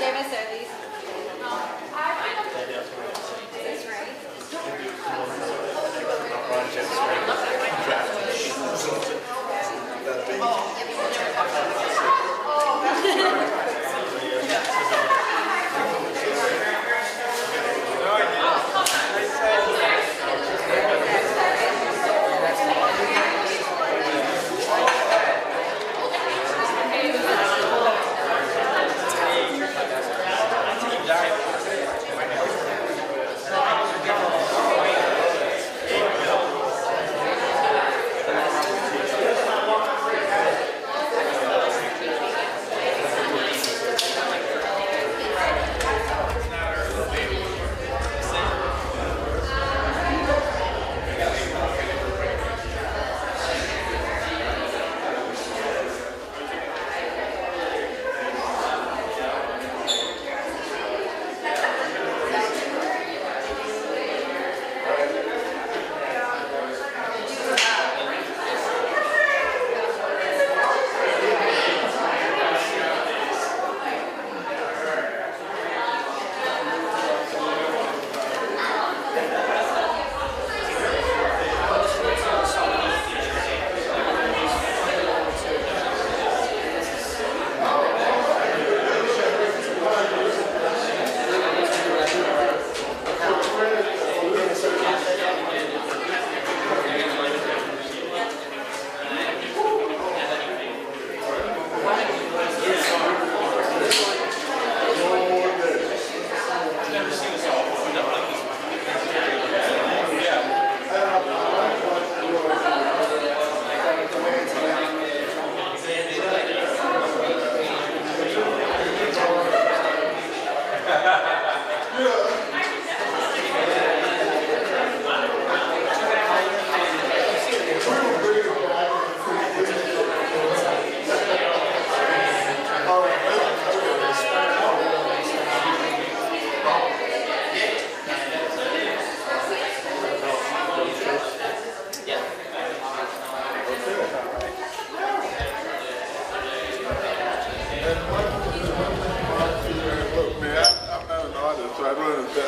Seamus, are these? That's right.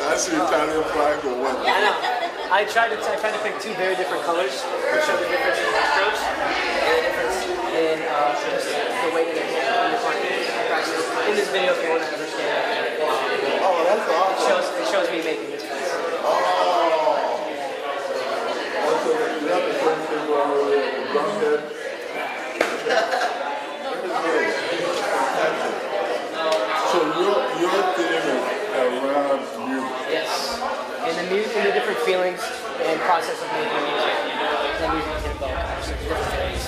I see Italian flag or what? I know. I tried to pick two very different colors to show the difference in strokes and the difference in just the way that they're practice. In this video, if you want to understand, Oh, that's awesome. It shows me making this piece. Oh. Also, you have the same thing where we're drum head. So your theme is around music. Yes. And the different feelings and process of making music. The music can involve different feelings.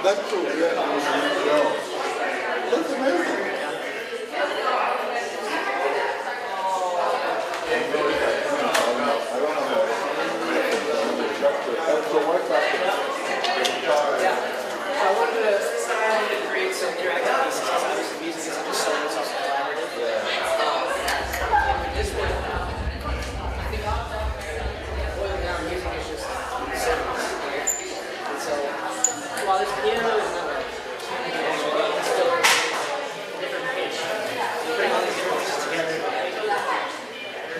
That's cool, yeah. That's amazing. I wanted to create some interactive pieces because obviously music isn't just solo, it's also collaborative. This one, I think boiling down music is just sounds. And so, while this piano is not it's still a different pitch. Putting all these different pieces together.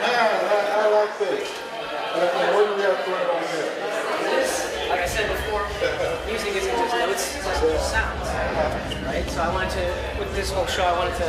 I like this. What do we have going on here? Like I said before, music isn't just notes, it's also just sounds, right? So I wanted to, with this whole show, I wanted to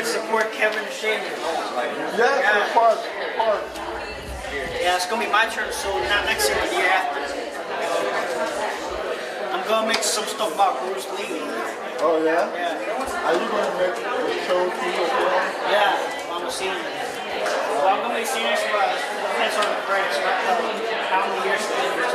support Kevin and Seamus. Yes, of course, of course. Yeah, it's gonna be my turn, so not next year, but the year after. I'm gonna make some stuff about Bruce Lee. Oh, yeah? Yeah. Are you going to make a show too as well? Yeah, I'm a senior. Well, I'm gonna be senior for depends on the grades, not how many years it is.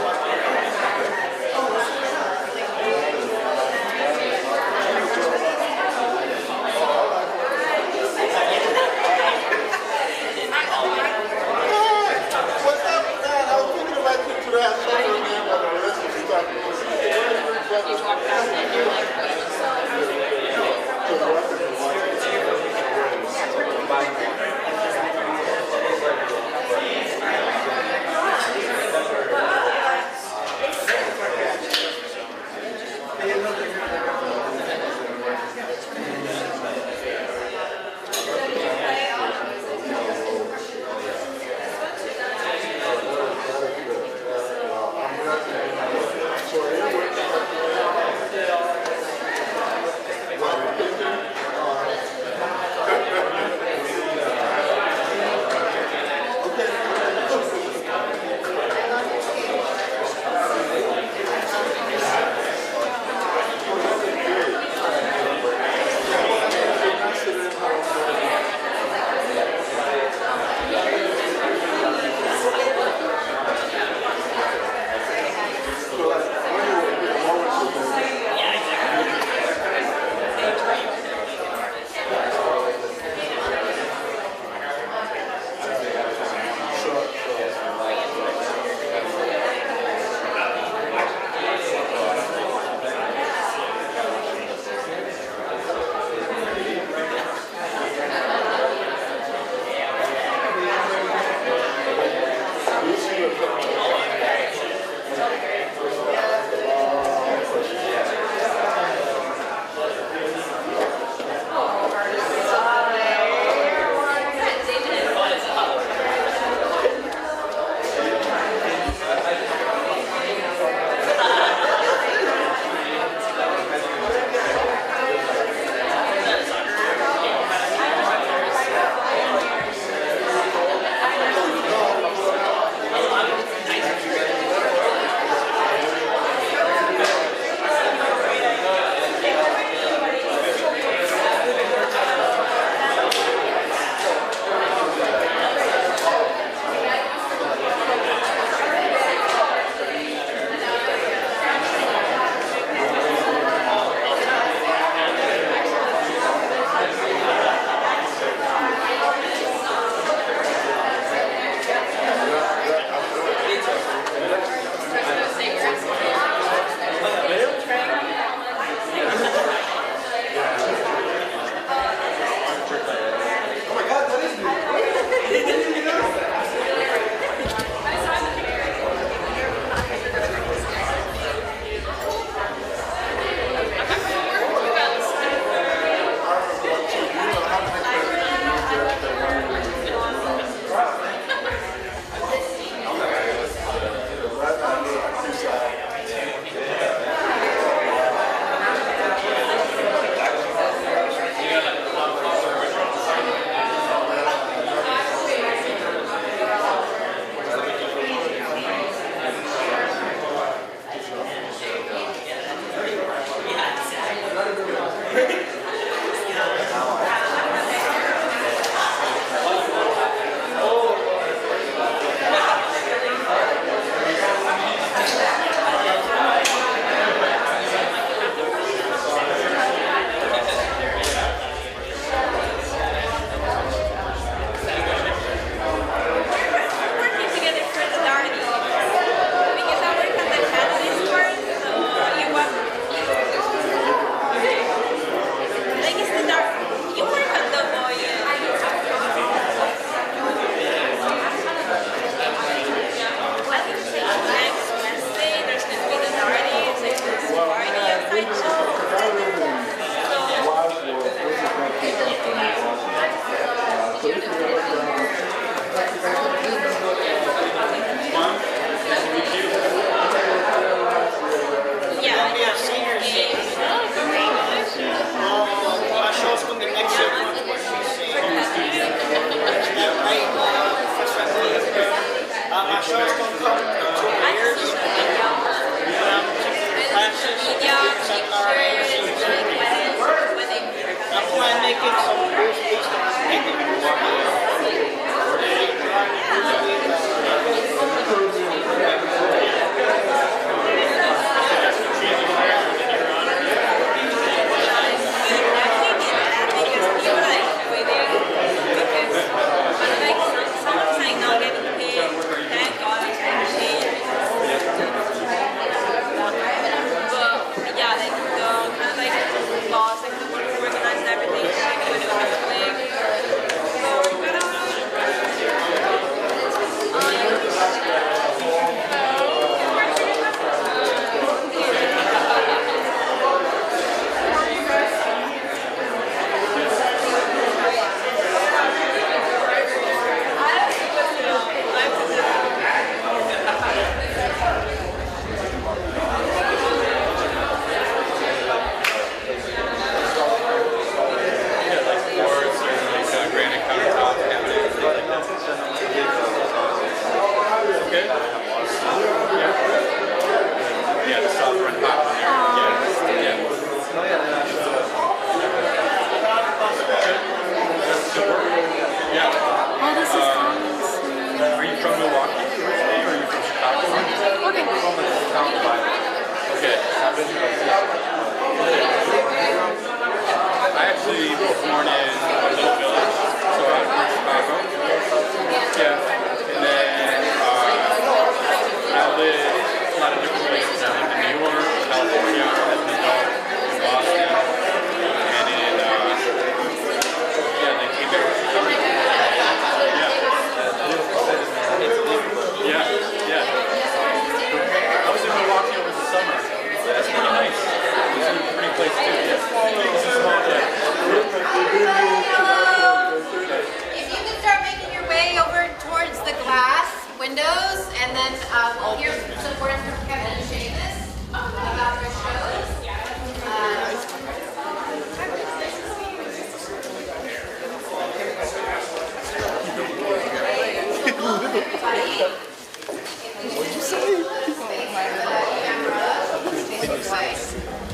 What's up, man? I was thinking about you today. I saw your name on the list of stuff. You walk past it and you're like,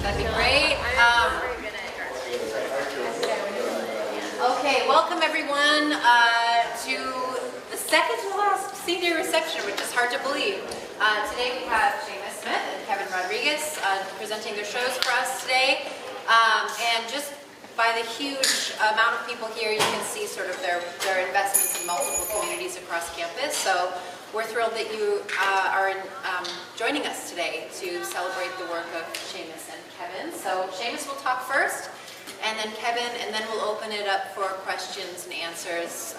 That'd be great. Okay, welcome everyone to the second to last senior reception, which is hard to believe. Today we have Seamus Smith and Kevin Rodriguez presenting their shows for us today. And just by the huge amount of people here, you can see sort of their investments in multiple communities across campus. So we're thrilled that you are joining us today to celebrate the work of Seamus and Kevin. So Seamus will talk first, and then Kevin, and then we'll open it up for questions and answers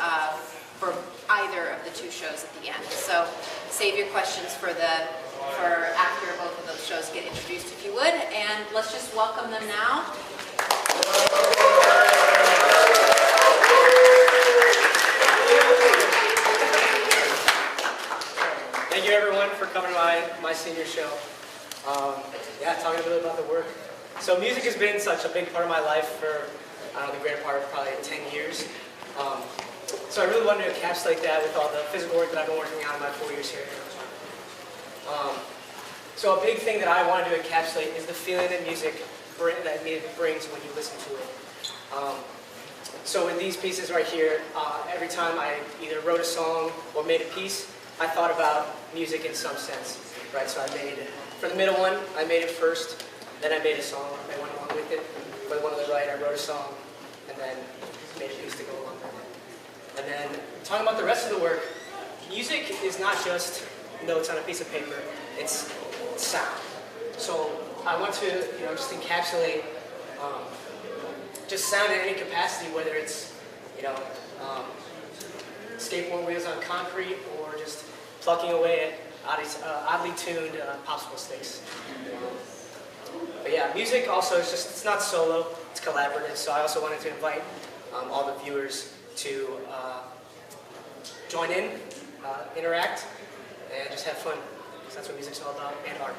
for either of the two shows at the end. So save your questions for after both of those shows get introduced, if you would. And let's just welcome them now. Thank you everyone for coming to my senior show. Yeah, talking a little bit about the work. So music has been such a big part of my life for, I don't know, the greater part of probably 10 years. So I really wanted to encapsulate that with all the physical work that I've been working on in my 4 years here. So a big thing that I wanted to encapsulate is the feeling that music brings when you listen to it. So with these pieces right here, every time I either wrote a song or made a piece, I thought about music in some sense, right? So I made, for the middle one, I made it first, then I made a song, I went along with it. For the one on the right, I wrote a song, and then made a piece to go along with it. And then, talking about the rest of the work, music is not just notes on a piece of paper, it's sound. So I want to, just encapsulate just sound in any capacity, whether it's, skateboard wheels on concrete or just plucking away at oddly tuned popsicle sticks. But yeah, music also is it's not solo, it's collaborative. So I also wanted to invite all the viewers to join in, interact, and just have fun. Because that's what music's all about, and art.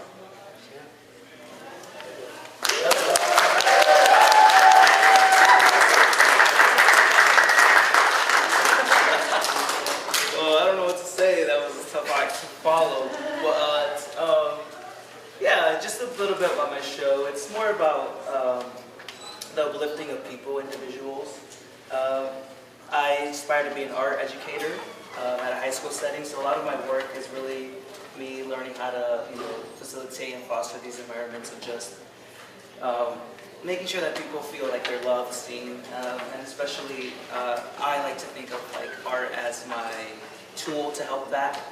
Well, I don't know what to say. That was a tough act to follow. But yeah, just a little bit about my show. It's more about the uplifting of people, individuals. I aspire to be an art educator at a high school setting, so a lot of my work is really me learning how to facilitate and foster these environments of just making sure that people feel like they're loved, seen, and especially I like to think of like art as my tool to help that.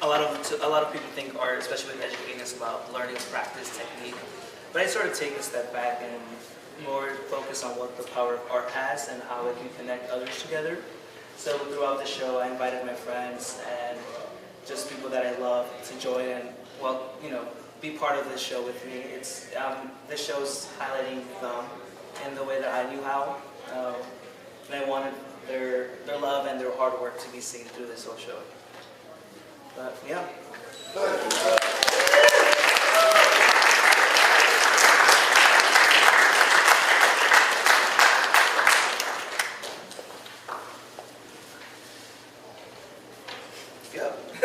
A lot of people think art, especially with educating us, about learning, practice, technique. But I sort of take a step back and more focus on what the power of art has and how it can connect others together. So throughout the show, I invited my friends and just people that I love to join and, be part of this show with me. It's this show's highlighting them in the way that I knew how, and I wanted their love and their hard work to be seen through this whole show. But yeah.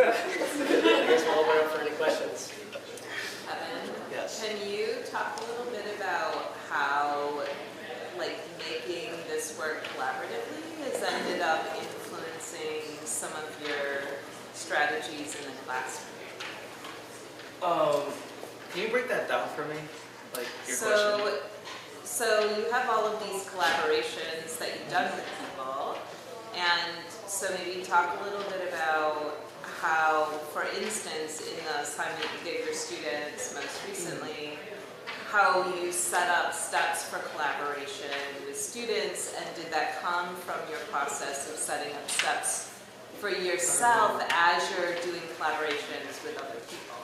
I guess we'll open up for any questions. Kevin, Yes. can you talk a little bit about how, making this work collaboratively has ended up influencing some of your strategies in the classroom? Can you break that down for me? Like your So, question? so you have all of these collaborations that you've done with people, and so maybe talk a little bit about how, for instance, in the assignment you gave your students most recently, how you set up steps for collaboration with students, and did that come from your process of setting up steps for yourself as you're doing collaborations with other people?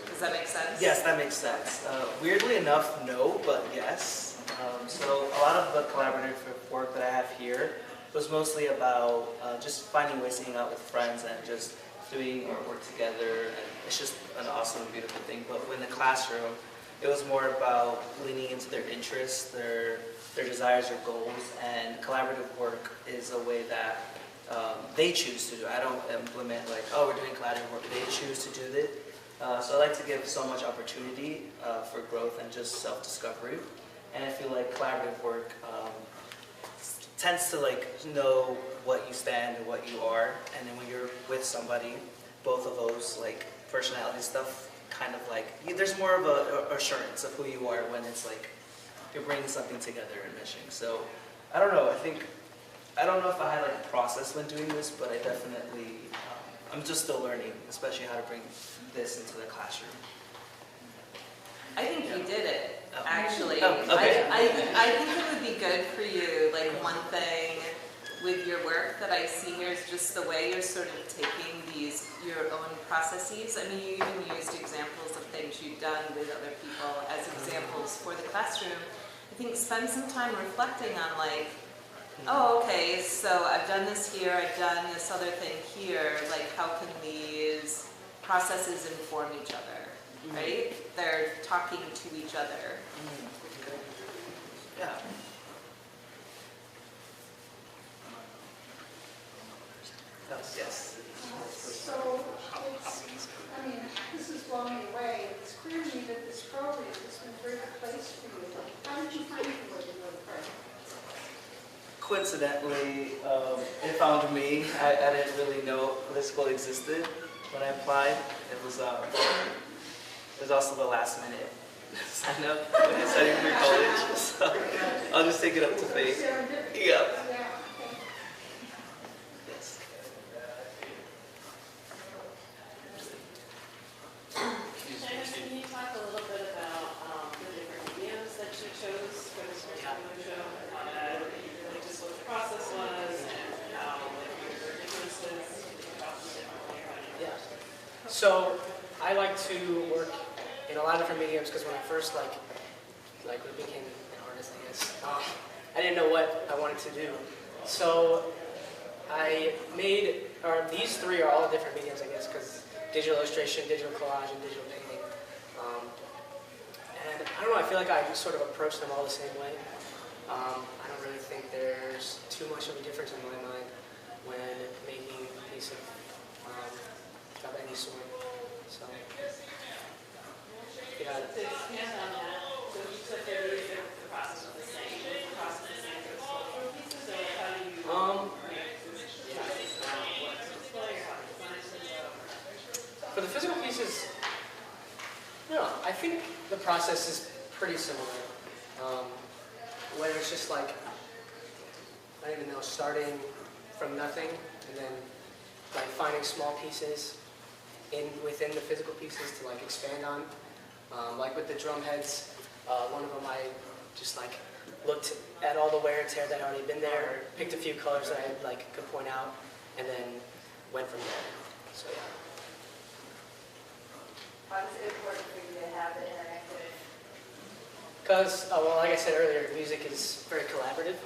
Does that make sense? Yes, that makes sense. Weirdly enough, no, but yes. So a lot of the collaborative work that I have here was mostly about just finding ways to hang out with friends and just doing our work together. And it's just an awesome, beautiful thing. But in the classroom, it was more about leaning into their interests, their desires or goals, and collaborative work is a way that they choose to do. I don't implement like, oh, we're doing collaborative work. They choose to do it, So I like to give so much opportunity for growth and just self-discovery. And I feel like collaborative work tends to like know what you stand and what you are, and then when you're with somebody, both of those like personality stuff kind of like, there's more of a assurance of who you are when it's like you're bringing something together and meshing. So I don't know, I don't know if I had like a process when doing this, but I definitely, I'm just still learning, especially how to bring this into the classroom. I think you did it, Oh. actually. Oh, okay. I think it would be good for you, like one thing with your work that I see here is just the way you're sort of taking your own processes. I mean, you even used examples of things you've done with other people as examples for the classroom. I think spend some time reflecting on like, oh, okay, so I've done this here, I've done this other thing here, like how can these processes inform each other, right? They're talking to each other. Okay. Yeah. Yes. So it's, I mean, this is blowing me away. It's clear to me that this program has been a great place for you. How did you find your way to the program? Coincidentally, it found me. I didn't really know this school existed when I applied. It was also the last minute sign up when I studied for college. So I'll just take it up to fate. Serendipity. Yeah. Yeah, okay. Yes. Seamus, can you talk a little bit about the different mediums that you chose for this particular show? And how that, like, just what the process was and how, like, your differences about the different. Yeah. So I like to work in a lot of different mediums because when I first like became an artist, I guess, I didn't know what I wanted to do. So I made, or these three are all different mediums, I guess, because digital illustration, digital collage, and digital painting. And I don't know, I feel like I sort of approach them all the same way. I don't really think there's too much of a difference in my mind when making a piece of any sort. So, yeah. To expand on that, so you took the process was the same. Was the process the same for the sculptural pieces, or how do you process around what to display or how to design it? For the physical pieces, no, I think the process is pretty similar. Where it's just like, I don't even know, starting from nothing and then like finding small pieces within the physical pieces to like expand on. Like with the drum heads, one of them I just like looked at all the wear and tear that had already been there, picked a few colors that I like could point out, and then went from there. So yeah. Why was it important for you to have the interactive? Because, well, like I said earlier, music is very collaborative,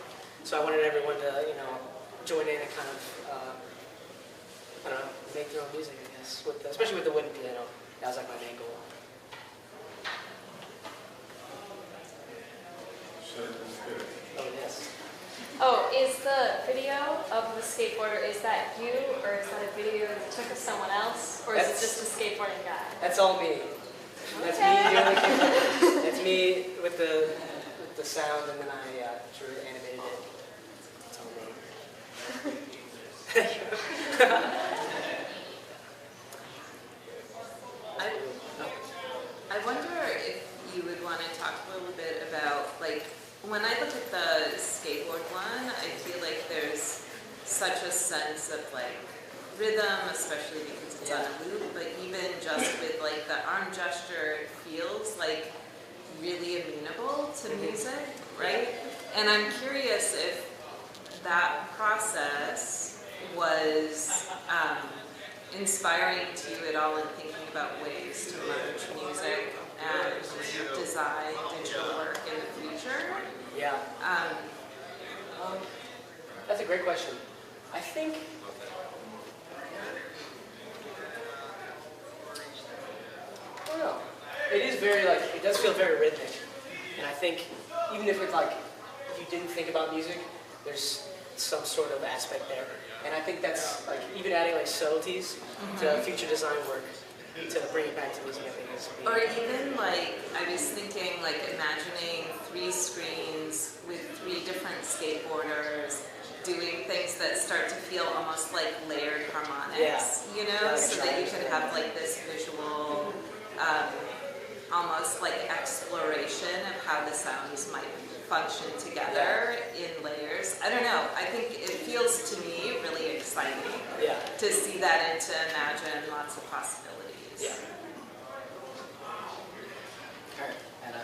so I wanted everyone to, join in and kind of, I don't know, make their own music, I guess, especially with the wooden piano. That was like my main goal. Oh, yes. Oh, is the video of the skateboarder, is that you, or is that a video that took of someone else? Or is it just a skateboarding guy? That's all me. That's me doing the camera. That's me with the sound, and then I drew it, animated it. That's all me. I wonder if you would want to talk a little bit about, like, when I look at the skateboard one, I feel like there's such a sense of, like, rhythm, especially because it's on a loop, but even just with, like, the arm gesture, it feels, like, really amenable to music, right? And I'm curious if that process was inspiring to you at all in thinking about ways to merge music and design digital work in the future. Yeah. That's a great question. I think I don't know. It is very like it does feel very rhythmic, and I think even if it's like if you didn't think about music, there's some sort of aspect there, and I think that's like even adding like subtleties to future design work to bring it back to music, I think is Or even like, I was thinking like imagining 3 screens with 3 different skateboarders doing things that start to feel almost like layered harmonics, you know, Yeah, so that you could have like this visual, almost like exploration of how the sounds might function together in layers. I don't know, I think it feels to me really exciting Yeah. to see that and to imagine lots of possibilities. Yeah. Alright, Anna.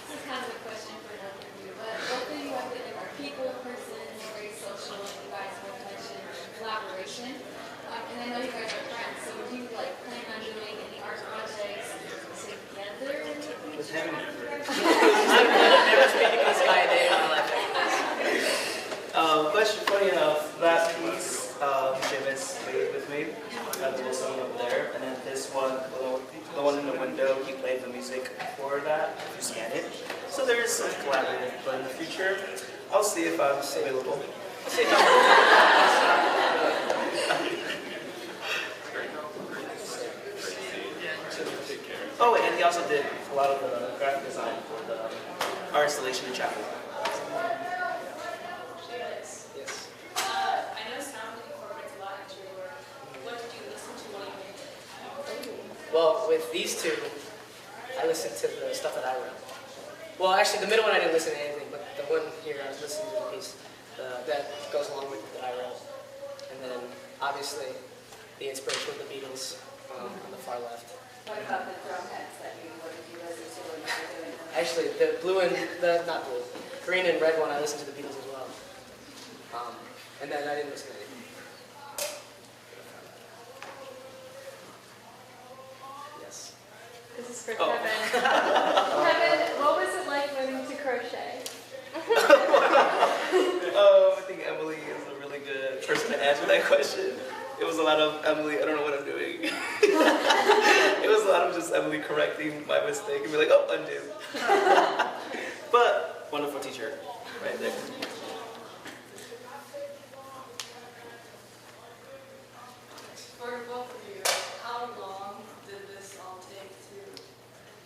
This is kind of a question for both of you, but both of you have been a people person, very social, and you guys have mentioned collaboration. And I know you guys are friends, so do you like plan on doing any art projects together? With him. I'm never speaking to this guy a day in my life. Question, funny enough, that piece Seamus made with me, the little song over there, and then this one, the one in the window, he played the music for that, if you scan it. So there is some collaborative, but in the future, I'll see if I'm available. Oh, and he also did a lot of the graphic design for our installation in chapel. Yes. Yes. I know sound incorporates a lot into your work. What did you listen to when you made it? Well, with these two, I listened to the stuff that I wrote. Well, actually, the middle one I didn't listen to anything, but the one here I was listening to the piece that goes along with it that I wrote. And then, obviously, the inspiration of the Beatles on the far left. What about the drum heads that what did you listen to when you were doing that? Actually, the blue and not blue, green and red one, I listened to the Beatles as well. And then I didn't listen to anything. Yes. This is for Oh. Kevin. Kevin, what was it like learning to crochet? I think Emily is a really good person to answer that question. It was a lot of Emily, I don't know what I'm doing. It was a lot of just Emily correcting my mistake and be like, oh, undo. But wonderful teacher, right there. For both of you, how long did this all take to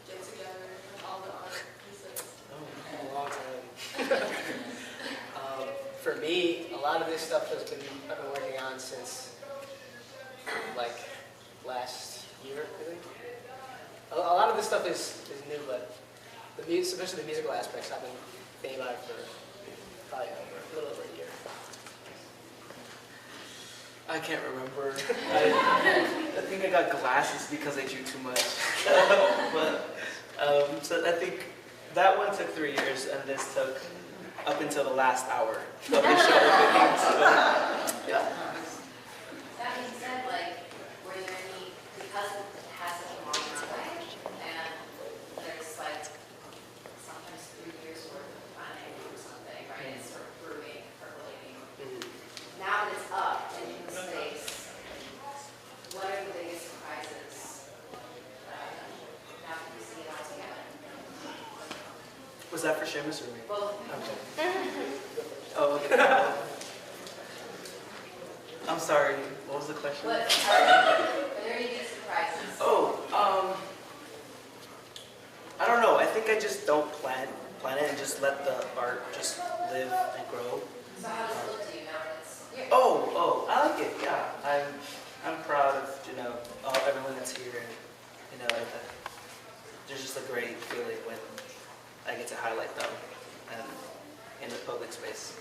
get together with all the art pieces? A long time. For me, a lot of this stuff I've been working on since like last year, I think. A lot of this stuff is new, but especially the musical aspects, I've been thinking about it for probably a little over a year. I can't remember. I think I got glasses because I drew too much. But so I think that one took 3 years, and this took up until the last hour of the show. Yeah. That being said, like, were there any, because it has such a long runway, and there's like sometimes 3 years worth of planning or something, right? It's sort of brewing, percolating. Now that it's up and in the space, what are the biggest surprises now that you see it all together? Was that for Seamus or me? Both. Okay. Oh, okay. I'm sorry. What was the question? What are there any big surprises? Oh, I don't know. I think I just don't plan it and just let the art just live and grow. So how does it look to you now that it's here? Oh, I like it. Yeah, I'm proud of everyone that's here, and there's just a great feeling when I get to highlight them and in the public space.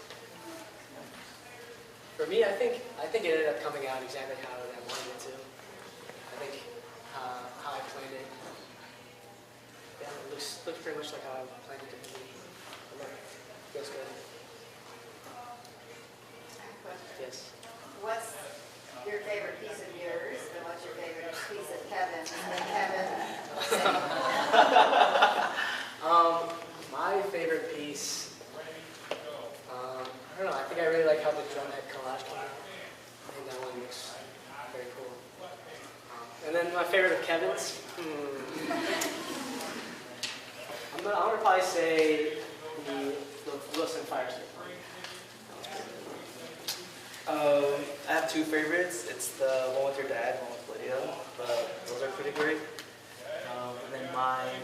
For me, I think it ended up coming out exactly how I wanted it to. I think how I planned it. Yeah, it looks pretty much like how I planned it to be. Feels good. Yes. What's your favorite piece of yours, and what's your favorite piece of Kevin's? And Kevin, My favorite piece, I don't know, I think I really like how the drumhead collage came out. I think that one looks very cool. And then my favorite of Kevin's, I'm gonna probably say the Wilson Fire Stick. I have 2 favorites. It's the one with your dad, one with video, but those are pretty great. And then mine,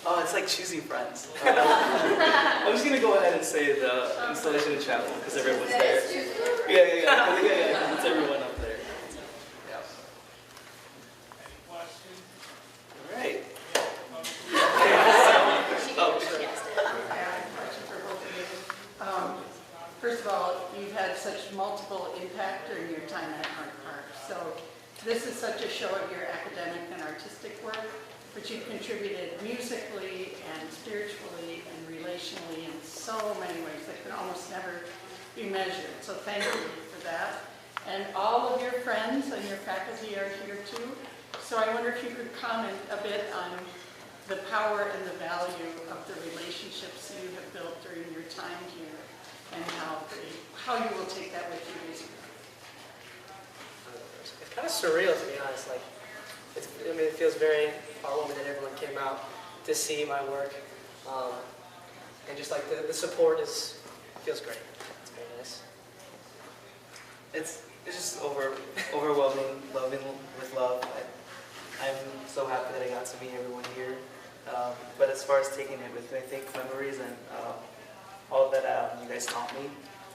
oh, it's like choosing friends. I'm just gonna go ahead and say the installation in chapel because everyone's there. Yeah. It's everyone up there. Yeah. All right. First of all, you've had such multiple impact during your time at Hart Park. So this is such a show of your academic and artistic work, but you've contributed musically and spiritually and relationally in so many ways that can almost never be measured. So thank you for that. And all of your friends and your faculty are here too. So I wonder if you could comment a bit on the power and the value of the relationships you have built during your time here, and how you will take that with you as you go. It's kind of surreal, to be honest. Like, it feels very heartwarming that everyone came out to see my work, and just like the support feels great. It's very nice. It's just overwhelming, loving with love. I'm so happy that I got to meet everyone here. But as far as taking it with me, I think memories and all that you guys taught me,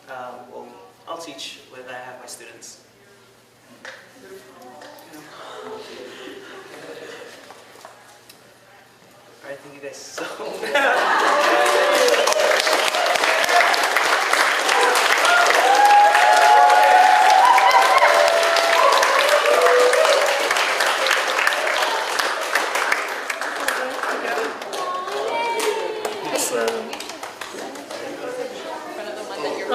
I'll teach when I have my students. All right, thank you guys so much. One of the ones that you're